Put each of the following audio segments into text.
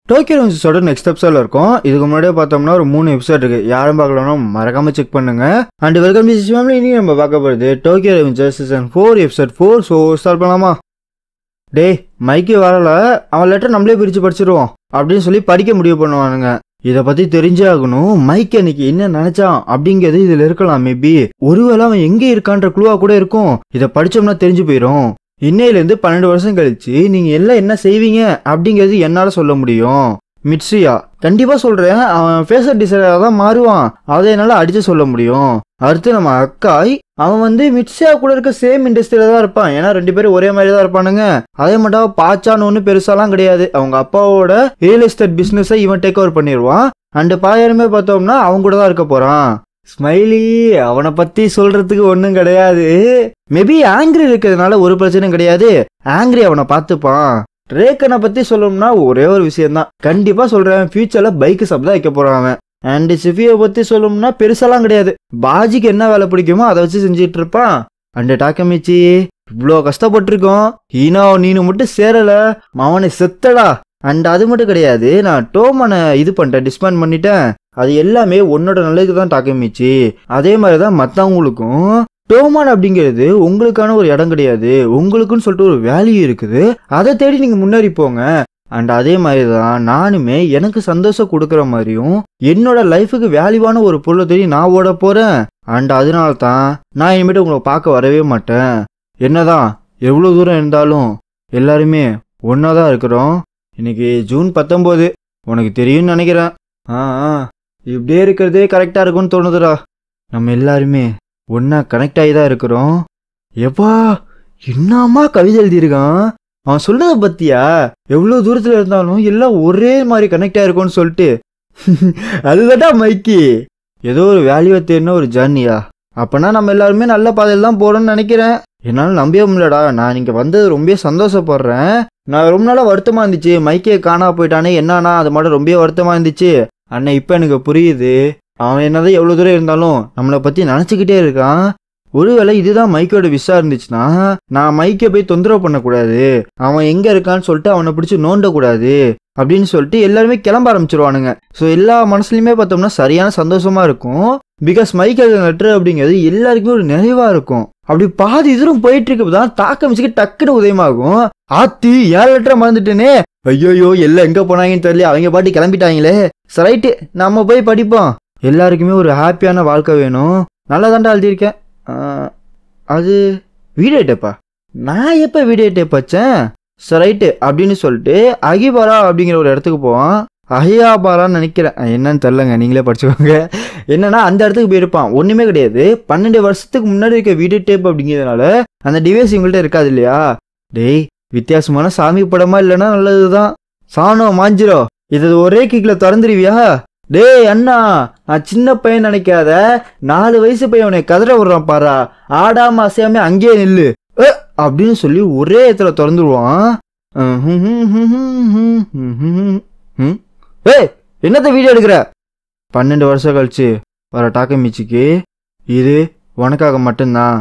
Tokyo ரிவெஞ்சஸோட next எபிசோட்ல இருக்கும். இதுக்கு முன்னாடியே பார்த்தோம்னா ஒரு 3 எபிசோட் இருக்கு. யாரும் பார்க்கலன்னா மறக்காம செக் பண்ணுங்க. And welcome to family. இன்னைக்கு நம்ம பார்க்க போறது Tokyo revenges season 4 episode 4. So start பண்ணலாமா? டேய் மைக்கு வரல, அவன் லெட்டர் நம்மளே பிரித்து படிச்சிருவோம் அப்படின்னு சொல்லி படிக்க முடிவு பண்ணுவானுங்க. இதை பத்தி தெரிஞ்சே ஆகணும். மைக் அன்னைக்கு என்ன நினைச்சான் அப்படிங்கிறது இதுல இருக்கலாம். மேபி ஒருவேளை அவன் எங்கே இருக்கான்ற குழுவா கூட இருக்கும். இதை படிச்சோம்னா தெரிஞ்சு போயிடும். இன்னையிலேருந்து 12 வருஷம் கழிச்சு நீங்க எல்லாம் என்ன செய்வீங்க அப்படிங்கிறது என்னால சொல்ல முடியும். மிட்சுயா கண்டிப்பா சொல்றேன், அவன் ஃபேஷன் டிசைனராக தான் மாறுவான். அதை என்னால அடிச்சு சொல்ல முடியும். அடுத்து நம்ம அக்காய், அவன் மிட்சுயா கூட இருக்க சேம் இண்டஸ்ட்ரியில தான் இருப்பான். ஏன்னா 2 பேரும் ஒரே மாதிரி தான் இருப்பானுங்க. அதே மட்டும் பாச்சான்னு ஒன்றும் பெருசாலாம் கிடையாது. அவங்க அப்பாவோட ரியல் எஸ்டேட் பிசினஸை இவன் டேக் ஓவர் பண்ணிடுவான். அண்ட் பாயாருமே பார்த்தோம்னா அவங்க கூட தான் இருக்க போறான். ஸ்மைலி அவனை பத்தி சொல்றதுக்கு ஒன்றும் கிடையாது. மேபி ஆங்கிரி இருக்கிறதுனால ஒரு பிரச்சனையும் கிடையாது. ஆங்கிரி அவனை பார்த்துப்பான். ரேக்கனை பத்தி சொல்லணும்னா ஒரே ஒரு விஷயம்தான் கண்டிப்பா சொல்றேன், ஃபியூச்சர்ல பைக்கு ஷாப் தான் வைக்க போறான் அவன். அண்ட் சிஃபியை பத்தி சொல்லணும்னா பெருசாலாம் கிடையாது. பாஜிக்கு என்ன வேலை பிடிக்குமோ அதை வச்சு செஞ்சிட்டு இருப்பான். அண்ட் டாக்கமிச்சி இவ்வளோ கஷ்டப்பட்டிருக்கோம், ஈனோ நீனு மட்டும் சேரல, அவனை செத்தடா. அண்ட் அது மட்டும் கிடையாது, நான் டோமனை இது பண்ணிட்டேன், டிஸ்பேண்ட் பண்ணிட்டேன். அது எல்லாமே உன்னோட நல்லதுக்கு தான் டாக்கமிச்சு. அதே மாதிரி தான் மற்றவங்களுக்கும். டோமான் அப்படிங்கிறது உங்களுக்கான ஒரு இடம் கிடையாது, உங்களுக்குன்னு சொல்லிட்டு ஒரு வேல்யூ இருக்குது. அதை தேடி நீங்க முன்னேறி போங்க. அண்ட் அதே மாதிரி தான் நானுமே எனக்கு சந்தோஷம் கொடுக்குற மாதிரியும் என்னோட லைஃபுக்கு வேல்யூவான ஒரு பொருளை தேடி நான் ஓட போறேன். அண்ட் அதனால தான் நான் இனிமேட்டு உங்களை பார்க்க வரவே மாட்டேன். என்னதான் எவ்வளோ தூரம் இருந்தாலும் எல்லாருமே ஒன்றா தான் இருக்கிறோம். இன்னைக்கு ஜூன் 19, உனக்கு தெரியும்னு நினைக்கிறேன். இப்படியே இருக்கிறதே கரெக்டாக இருக்கும்னு தோணுதுடா. நம்ம எல்லாருமே ஒன்றா கனெக்ட் ஆகி தான் இருக்கிறோம். எப்பா என்னம்மா கவிதை எழுதியிருக்கான். அவன் சொல்றதை பத்தியா, எவ்வளோ தூரத்தில் இருந்தாலும் எல்லாம் ஒரே மாதிரி கனெக்ட் ஆகிருக்கும்னு சொல்லிட்டு. அதுதான்டா மைக்கி, ஏதோ ஒரு வேல்யூவை தேடின ஒரு ஜர்னியா. அப்போனா நம்ம எல்லாருமே நல்ல பாதையில் தான் போகிறோம்னு நினைக்கிறேன். என்னால் நம்பவே முடியலடா. நான் இங்கே வந்தது ரொம்ப சந்தோஷப்படுறேன். நான் ரொம்ப நாளாக வருத்தமாக இருந்துச்சு, மைக்கே காணா போயிட்டானே என்னன்னா அது மட்டும் ரொம்ப வருத்தமாக இருந்துச்சு. அண்ணன் இப்போ எனக்கு புரியுது, அவன் என்னதான் எவ்வளோ தூரம் இருந்தாலும் நம்மளை பற்றி நினச்சிக்கிட்டே இருக்கான். ஒருவேளை இதுதான் மைக்கோட விஷயம் இருந்துச்சுன்னா நான் மைக்கை போய் தொந்தரவு பண்ணக்கூடாது, அவன் எங்கே இருக்கான்னு சொல்லிட்டு அவனை பிடிச்சி நோண்டக்கூடாது அப்படின்னு சொல்லிட்டு எல்லாருமே கிளம்ப ஆரம்பிச்சிருவானுங்க. ஸோ எல்லா மனசுலையுமே பார்த்தோம்னா சரியான சந்தோஷமாக இருக்கும். பிகாஸ் மைக் எழுத லெட்டர் அப்படிங்கிறது எல்லாருக்குமே ஒரு நிறைவாக இருக்கும். அப்படி பாதி தூரம் போயிட்டு இருக்கப்பதான் தாக்கமிச்சுக்கு டக்குன்னு உதயமாகும். ஆத்தி 7 லெட்டரை மறந்துட்டேனே, ஐயோயோ எல்லாம் எங்கே போனாங்கன்னு தெரியல, அவங்க பாட்டி கிளம்பிட்டாங்களே. ரைட்டு நம்ம போய் படிப்போம். எல்லாருக்குமே ஒரு ஹாப்பியான வாழ்க்கை வேணும். நல்லா தாண்டா எழுதியிருக்கேன். அது வீடியோ டேப்பா, நான் எப்போ வீடியோ டேப் வச்சேன்? ரைட்டு அப்படின்னு சொல்லிட்டு அகிபாரா அப்படிங்கிற ஒரு இடத்துக்கு போவான். அஹியாபாரான்னு நினைக்கிறேன், என்னன்னு தெரிலங்க, நீங்களே படிச்சுக்கோங்க. என்னன்னா அந்த இடத்துக்கு போயிருப்பான். ஒன்றுமே கிடையாது, 12 வருஷத்துக்கு முன்னாடி இருக்க வீடியோ டேப் அப்படிங்கிறதுனால அந்த டிவைஸ் இவங்கள்ட்ட இருக்காது இல்லையா. டேய் வித்தியாசமான சாமி படமா இல்லைன்னா நல்லதுதான். சாணோ மாஞ்சிரோ இது ஒரே கிக்கில் திறந்துருவியா? டேய் அண்ணா, நான் சின்ன பையன் நினைக்காத, 4 வயசு பையன் உன்னை கதற விடுறான் பாரா, ஆடாம அசையாம அங்கேயே நில்லு அப்படின்னு சொல்லி ஒரே இடத்துல திறந்துருவான். ஏய் என்னத்த வீடியோ எடுக்கிற? 12 வருஷம் கழிச்சு வர டாக்கமிச்சிக்கு இது உனக்காக மட்டும்தான்.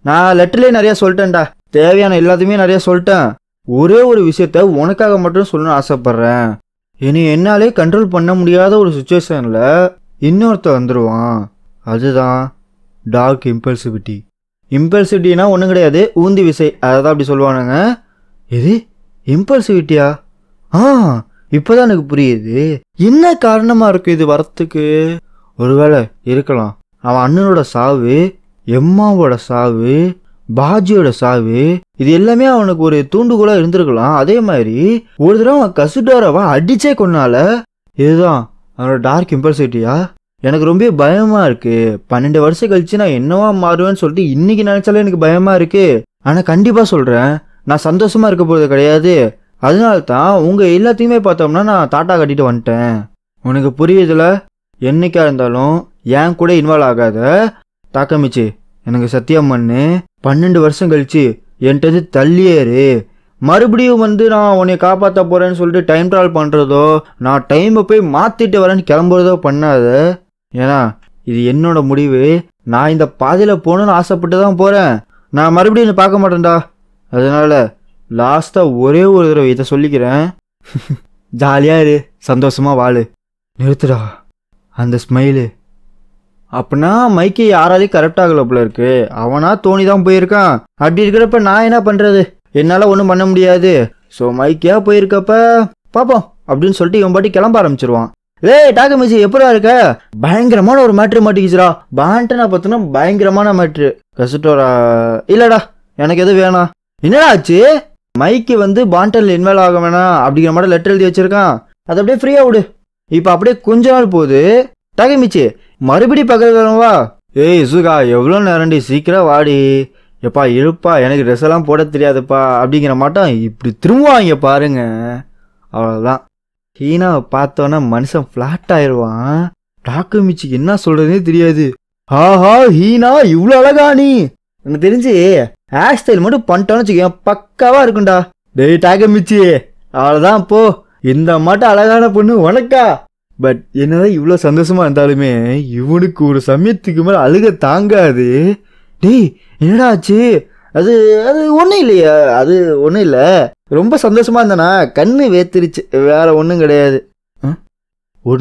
நான் லெட்டர்லேயே நிறையா சொல்லிட்டேன்டா, தேவையான எல்லாத்தையுமே நிறையா சொல்லிட்டேன். ஒரே ஒரு விஷயத்த உனக்காக மட்டும் சொல்லணும்னு ஆசைப்பட்றேன். இனி என்னாலே கண்ட்ரோல் பண்ண முடியாத ஒரு சுச்சுவேஷனில் இன்னொருத்த வந்துடுவான். அதுதான் டார்க் இம்பல்சிவிட்டி. இம்பல்சிவிட்டினா ஒன்றும் கிடையாது, ஊந்தி விசை, அதை தான் அப்படி சொல்லுவானுங்க. இது இம்பல்சிவிட்டியா? இப்போதான் எனக்கு புரியுது என்ன காரணமாக இருக்கும் இது வரத்துக்கு. ஒருவேளை இருக்கலாம் அவன் அண்ணனோட சாவு, எம்மாவோட சாவு, பாஜியோட சாவு, இது எல்லாமே அவனுக்கு ஒரு தூண்டுகோலா இருந்திருக்கலாம். அதே மாதிரி ஒரு தடவை அவன் கசுடோராவை அடிச்சே கொன்னால இதுதான் அவனோட டார்க் இம்பல்சிட்டியா? எனக்கு ரொம்ப பயமா இருக்கு. 12 வருஷம் கழிச்சு நான் என்னவா மாறுவேன்னு சொல்லிட்டு இன்னைக்கு நினைச்சாலே எனக்கு பயமா இருக்கு. ஆனா கண்டிப்பா சொல்றேன், நான் சந்தோஷமா இருக்க போறது கிடையாது. அதனால தான் உங்க எல்லாத்தையுமே பார்த்தோம்னா நான் தாட்டா கட்டிட்டு வந்துட்டேன். உனக்கு புரியுதுல? என்னைக்கா இருந்தாலும் என் கூட இன்வால்வ் ஆகாத. தாக்கமிச்சு எனக்கு சத்தியம் பண்ணு, 12 வருஷம் கழிச்சு என்கிட்ட தள்ளியேறு. மறுபடியும் நான் உன்னை காப்பாற்ற போறேன்னு சொல்லிட்டு டைம் ட்ராவல் பண்ணுறதோ, நான் டைமை போய் மாற்றிட்டு வரேன்னு கிளம்புறதோ பண்ணாத. ஏன்னா இது என்னோட முடிவு. நான் இந்த பாதையில் போகணுன்னு ஆசைப்பட்டு தான் போகிறேன். நான் மறுபடியும் என்னை பார்க்க மாட்டேன்டா. அதனால லாஸ்ட்டாக ஒரே ஒரு தடவை இதை சொல்லிக்கிறேன். ஜாலியா இரு, சந்தோஷமா வாழு. நிறுத்துடா அந்த ஸ்மைலு. அப்படின்னா மைக்கி யாராலையும் கரெக்ட் ஆகல போல இருக்கு. அவனா தோணி தான் போயிருக்கான். அப்படி இருக்கிறப்ப நான் என்ன பண்றது? என்னால ஒன்றும் பண்ண முடியாது. ஸோ மைக்கியா போயிருக்கப்ப பாப்போம் அப்படின்னு சொல்லிட்டு இவன் பாட்டி கிளம்ப ஆரம்பிச்சிருவான். ஏய் டாக்கமிச்சி எப்படா இருக்க? பயங்கரமான ஒரு மேட்ரு மாட்டிக்கிச்சுரா. பாண்டனா பார்த்தோன்னா பயங்கரமான மேட்ரு. கசுட்டோரா இல்லடா எனக்கு எதுவும் வேணாம். என்னடா ஆச்சு? மைக்கு வந்து பாண்டன்ல இன்வால்வ் ஆக வேணாம் அப்படிங்கிற மாதிரி லெட்டர் எழுதி வச்சிருக்கான். அதை அப்படியே ஃப்ரீயா விடு. இப்போ அப்படியே கொஞ்ச நாள் போகுது. டாக்கமிச்சி மறுபடி பக்கத்துவா. ஏய் சுகா எவ்வளோ நேரண்டி, சீக்கிரம் வாடி. எப்பா இருப்பா, எனக்கு ட்ரெஸ் எல்லாம் போட தெரியாதுப்பா அப்படிங்கிற மாட்டோம். இப்படி திரும்புவாங்க பாருங்க. அவ்வளோதான். ஹீனாவை பார்த்தோன்னா மனுஷன் ஃப்ளாட் ஆயிடுவான். டாக்கமிச்சிக்கு என்ன சொல்றதுனே தெரியாது. ஆஹா ஹீனா இவ்வளோ அழகா நீ. எனக்கு தெரிஞ்சு ஹேர் ஸ்டைல் மட்டும் பண்ணிட்டோன்னு வச்சுக்கேன் பக்காவா இருக்கும்டா. டேய் டாக்கமிச்சி அவ்வளோதான் போ. இந்த மாட்டம் அழகான பொண்ணு உனக்கா? பட் என்னதான் இவ்வளோ சந்தோஷமா இருந்தாலுமே இவனுக்கு ஒரு சமயத்துக்கு மேலே அழுக தாங்காது. டேய் என்னடா ஆச்சு? அது அது ஒன்றும் இல்லையா, அது ஒன்றும் இல்லை. ரொம்ப சந்தோஷமா இருந்தேனா கண்ணு வேத்திருச்சு, வேற ஒன்றும் கிடையாது. ஒரு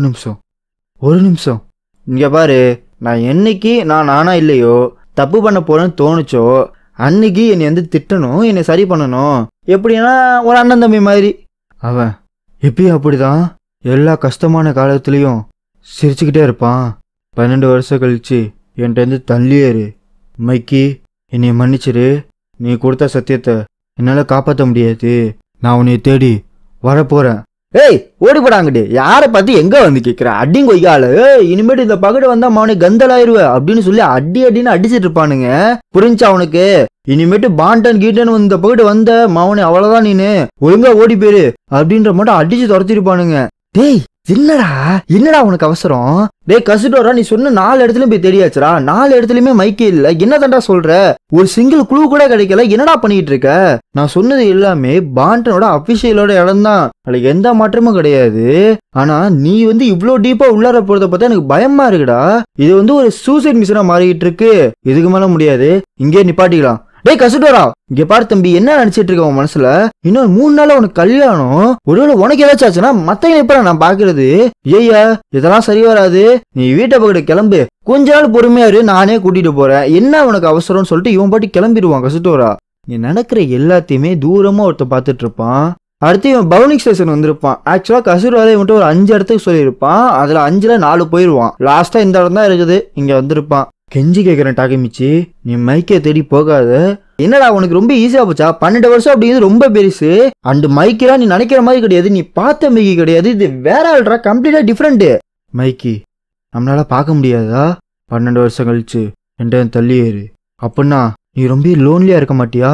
நிமிஷம் இங்கே பாரு. நான் என்னைக்கு நானா இல்லையோ தப்பு பண்ண போறேன்னு தோணுச்சோ அன்னைக்கு என்னை வந்து திட்டணும், என்னை சரி பண்ணணும். எப்படின்னா ஒரு அண்ணன் தம்பி மாதிரி. அவன் எப்பயும் அப்படிதான் எல்லா கஷ்டமான காலத்துலேயும் சிரிச்சுக்கிட்டே இருப்பான். 12 வருஷம் கழிச்சு என்கிட்ட தள்ளியேறு. மைக்கி என்னை மன்னிச்சிரு. நீ கொடுத்த சத்தியத்தை என்னால் காப்பாற்ற முடியாது. நான் உன்னை தேடி வரப்போகிறேன். ஏய் ஓடிப்படாங்கடி. யாரை பார்த்து எங்கே வந்து கேட்குற? அடிங்க கொய்யால. இனிமேட்டு இந்த பகடை வந்தால் அவனை கந்தலாயிருவ அப்படின்னு சொல்லி அடின்னு அடிச்சிட்டு இருப்பானுங்க. புரிஞ்சா அவனுக்கு? இனிமேட்டு பாண்டன் கீட்டன் இந்த பகடை வந்த மவனே அவ்வளோதான், நீனு ஒழுங்கா ஓடி போயிரு அப்படின்ற மட்டும் அடிச்சு துரத்திருப்பானுங்க. டேய் என்னடா உனக்கு அவசரம்? டேய் கசுட்டோரா, நீ சொன்ன 4 இடத்துலயும் போய் தெரியாச்சுரா. 4 இடத்துலயுமே மைக்கே இல்ல. என்ன தாண்டா சொல்ற? ஒரு சிங்கிள் குழு கூட கிடைக்கல. என்னடா பண்ணிட்டு இருக்க? நான் சொன்னது எல்லாமே பாண்டனோட அபிஷியலோட இடம் தான். அதுல எந்த மாற்றமும் கிடையாது. ஆனா நீ வந்து இவ்வளோ டீப்பா உள்ளார போறத பார்த்தா எனக்கு பயமா இருக்குடா. இது வந்து ஒரு சூசைட் மிஷனா மாறிட்டு இருக்கு. இதுக்கு மேல முடியாது, இங்கே நிப்பாட்டிக்கலாம். டேய் கசுட்டோரா, இங்க பாரு தம்பி, என்ன நினைச்சிட்டு இருக்க உன் மனசுல? இன்னும் 3 நாள்ல உனக்கு கல்யாணம். ஒருவேளை உனக்கு ஏதாச்சும் ஆச்சுன்னா மத்தவங்க எப்ப நான் பாக்குறது? ஏய்யா இதெல்லாம் சரி வராது. நீ வீட்டை பக்கத்து கிளம்பு. கொஞ்ச நாள் பொறுமையாரு, நானே கூட்டிட்டு போறேன். என்ன உனக்கு அவசரம்னு சொல்லிட்டு இவன் பாட்டி கிளம்பிடுவான். கசுட்டோரா நீ நடக்கிற எல்லாத்தையுமே தூரமா ஒருத்த பாத்துட்டு இருப்பான். அடுத்து இவன் பவுனிங் ஸ்டேஷன் வந்திருப்பான். ஆக்சுவலா கசுட்டோரா இவன்ட்டு ஒரு 5 இடத்துக்கு சொல்லியிருப்பான். அதுல 5ல 4 போயிருவான். லாஸ்டா இந்த இடம் தான் இருக்குது. இங்க வந்திருப்பான். கெஞ்சி கேட்குறேன் டாக்கமிச்சி, நீ மைக்கை தேடி போகாத. என்னடா உனக்கு ரொம்ப ஈஸியா போச்சா? 12 வருஷம் அப்படிங்கிறது ரொம்ப பெருசு. அண்ட் மைக்கெல்லாம் நீ நினைக்கிற மாதிரி கிடையாது. நீ பார்த்த மைக்கி கிடையாது, இது வேற ஆள்றா, கம்ப்ளீட்டா டிஃப்ரெண்ட். மைக்கி நம்மளால பார்க்க முடியாதா? 12 வருஷம் கழிச்சு என்கிட்ட தள்ளியேறு. அப்படின்னா நீ ரொம்ப லோன்லியா இருக்க மாட்டியா?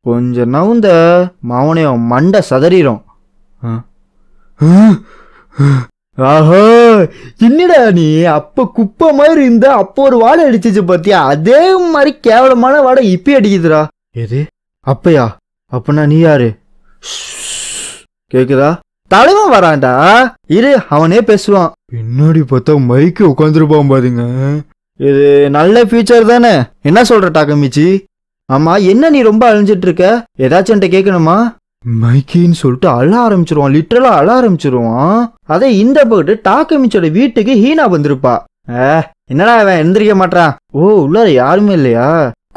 கொஞ்சம் நவுந்த மாவனையோ மண்டை சதறிடும். ஆஹா என்னடா நீ அப்ப குப்பை மாதிரி இருந்த, அப்போ ஒரு வாடை அடிச்சிச்சு பாத்தியா? அதே மாதிரி கேவலமான வாடை இப்ப அடிக்குதுடா. எது அப்பயா? அப்பனா நீ யாரு? கேக்குதா? தலைவன் வரான்டா, இரு அவனே பேசுவான். பின்னாடி பார்த்தா மைக்கு உட்காந்துருப்பான் பாருங்க. இது நல்ல ஃபியூச்சர் தானே. என்ன சொல்ற டாக்கமிச்சி? ஆமா என்ன நீ ரொம்ப அழிஞ்சிட்டு இருக்க? ஏதாச்சும் என்கிட்ட கேட்கணுமா? மைக்கின்னு சொல்லிட்டு அழ ஆரம்பிச்சிருவான். லிட்டரலா அழ ஆரம்பிச்சிருவான். அதே இந்த பக்கத்து டாக்கமிச்சோட வீட்டுக்கு ஹீனா வந்திருப்பா. என்னடா அவன் எந்திரிக்க மாட்டான்? ஓ உள்ளார யாருமே இல்லையா?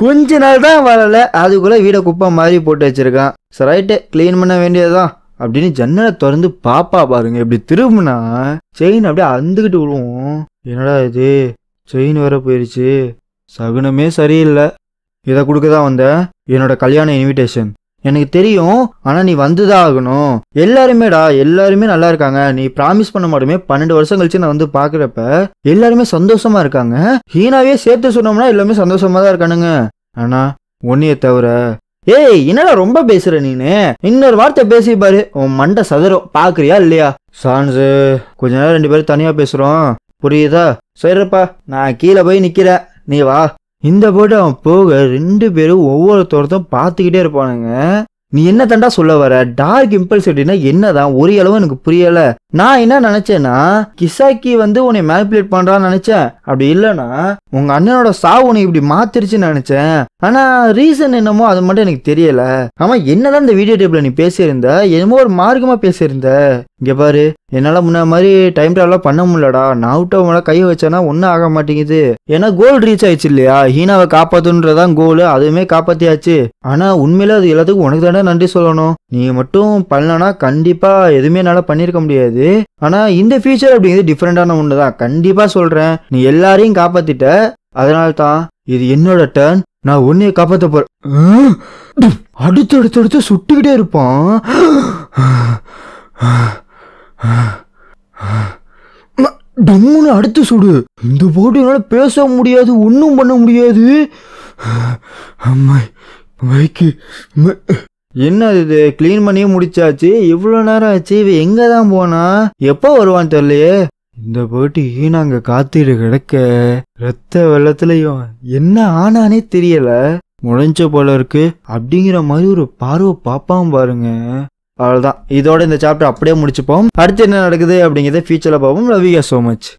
கொஞ்ச நாள் தான் வரல, அதுக்குள்ள வீட குப்பை மாதிரி போட்டு வச்சிருக்கான். சரி ரைட்டு, கிளீன் பண்ண வேண்டியதுதான் அப்படின்னு ஜன்னலை திறந்து பாப்பா பாருங்க. இப்படி திரும்பினா செயின் அப்படியே அந்துக்கிட்டு விழுவோம். என்னடா இது, செயின் வேற போயிருச்சு. சகுனமே சரியில்லை. இதை கொடுக்கதான் வந்தேன், என்னோட கல்யாண இன்விடேஷன். எனக்கு தெரியும், ஆனா நீ வந்துதான் ஆகணும். எல்லாருமே நல்லா இருக்காங்க. நீ ப்ராமிஸ் பண்ண மாட்டோமே 12 வருஷம் கழிச்சு நான் வந்து பாக்குறப்ப எல்லாருமே சந்தோஷமா இருக்காங்க. ஹீனாவே சேர்த்து சொன்னோம்னா எல்லாமே சந்தோஷமா தான் இருக்கானுங்க. ஆனா ஒன்னைய தவிர. ஏய் என்னடா ரொம்ப பேசுற நீனு? இன்னொரு வார்த்தை பேசி பாரு, உன் மண்டை சதுரம். பாக்குறியா இல்லையா? சான்ஸ் கொஞ்ச நேரம் 2 பேரும் தனியா பேசுறோம், புரியுதா? சரிப்பா, நான் கீழே போய் நிக்கிறேன், நீ வா. இந்த போட்டு அவன் போக 2 பேரும் ஒவ்வொருத்தொருத்தும் பார்த்துக்கிட்டே இருப்பானுங்க. நீ என்ன தண்டா சொல்ல வர? டார்க் இம்பல்சிவிட்டினா என்னதான் ஒரு அளவு எனக்கு புரியல. நான் என்ன நினைச்சேன்னா கிசாக்கி வந்து உன்னை மேனிபுலேட் பண்றான்னு நினைச்சேன். அப்படி இல்லைன்னா உங்க அண்ணனோட சாவு உனக்கு இப்படி மாத்திருச்சுன்னு நினைச்சேன். ஆனா ரீசன் என்னமோ அது மட்டும் எனக்கு தெரியல. ஆமா, என்னதான் இந்த வீடியோ டேப்ல நீ பேசியிருந்த, என்னமோ ஒரு மார்க்கமா பேசியிருந்த. இங்க பாரு, என்னால முன்ன மாதிரி டைம் டிராவலாம் பண்ண முடியலடா. நான் அவுட் மேல கையை வச்சேன்னா ஒன்னும் ஆக மாட்டேங்குது. ஏன்னா கோல் ரீச் ஆயிடுச்சு இல்லையா? ஹீனாவை காப்பாத்துன்றதான் கோல், அதுவுமே காப்பாத்தியாச்சு. ஆனா உண்மையில அது எல்லாத்துக்கும் உனக்கு தானே நன்றி சொல்லணும். நீ மட்டும் பண்ணலனா கண்டிப்பா எதுவுமே என்னால பண்ணிருக்க முடியாது. ஆனா இந்த ஃபியூச்சர் அப்படிங்கிறது டிஃப்ரெண்டான ஒண்ணுதான், கண்டிப்பா சொல்றேன். நீ எல்லாரையும் காப்பாத்திட்ட, அதனால தான் இது என்னோட டர்ன். நான் உன்னைய காப்பாத்த போறேன். அடுத்து சுட்டுக்கிட்டே இருப்பான். டம்முன்னு அடுத்து சுடு. இந்த போட்டு என்னால பேச முடியாது, ஒன்னும் பண்ண முடியாது. என்ன இது, கிளீன் பண்ணியே முடிச்சாச்சு, இவ்வளவு நேரம் ஆச்சு. இவ எங்க தான் போனா, எப்போ வருவான்னு தெரியலையே. இந்த போட்டு ஈனாங்க காத்திட்டு கிடக்க ரத்த வெள்ளத்துலயும் என்ன ஆனானே தெரியல. முளைஞ்ச போல இருக்கு அப்படிங்கிற மாதிரி ஒரு பார்வை பாப்பாம பாருங்க. அவ்வளவுதான், இதோட இந்த சாப்டர் அப்படியே முடிச்சுப்போம். அடுத்து என்ன நடக்குது அப்படிங்கிறத ஃபியூச்சர்ல பார்ப்போம். Love you so much.